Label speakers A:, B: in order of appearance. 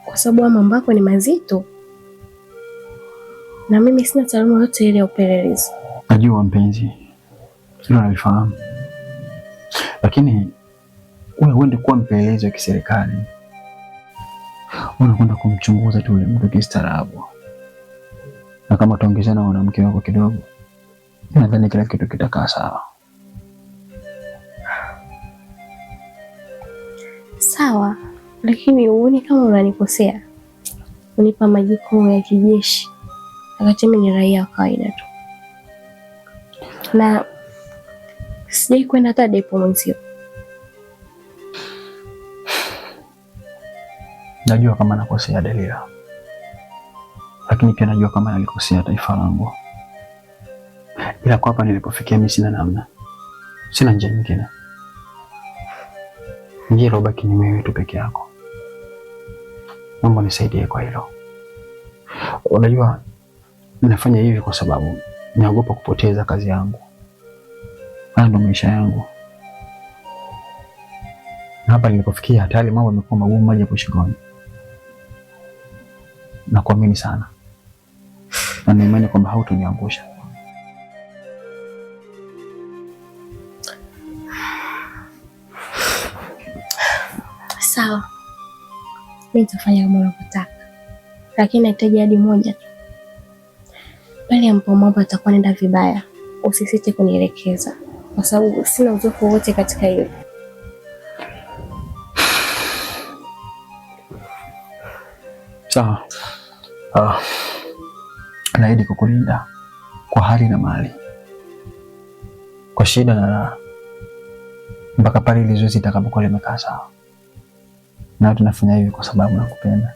A: kwa sababu mambo yako ni mazito na mimi sina taaluma yote ile ya upelelezi.
B: Najua mpenzi, hilo nalifahamu, lakini wewe huendi kuwa mpelelezi wa kiserikali. Unakwenda kumchunguza tu yule mtu kistaarabu, na kama utaongezana na mwanamke wako kidogo, nadhani kila kitu kitakaa sawa.
A: Sawa, lakini uone kama unanikosea unipa majukumu ya kijeshi wakati mimi ni raia wa kawaida tu, na sijai kwenda hata depo mwenzio.
B: Najua kama nakosea Delila, lakini pia najua kama nalikosea taifa langu. Ila kwa hapa nilipofikia mimi sina namna, sina njia nyingine. Njia iliyobaki ni wewe tu peke yako. Naomba nisaidie kwa hilo. Unajua ninafanya hivi kwa sababu naogopa kupoteza kazi yangu. Haya ndo maisha yangu. Na hapa nilipofikia hatari mambo yamekuwa magumu maji ya kushikoni. Na kuamini sana. Na naimani kwamba hautoniangusha.
A: Sawa. Mimi nitafanya kama unavyotaka. Lakini nahitaji ahadi moja tu. Pale ambapo mambo yatakuwa nenda vibaya, usisite kunielekeza kwa sababu sina uzoefu wote katika hilo.
B: Sawa. Naahidi kukulinda kwa hali na mali, kwa shida na raha, mpaka pale ile zoezi itakapokuwa limekaa sawa. Na tunafanya hivi kwa sababu nakupenda.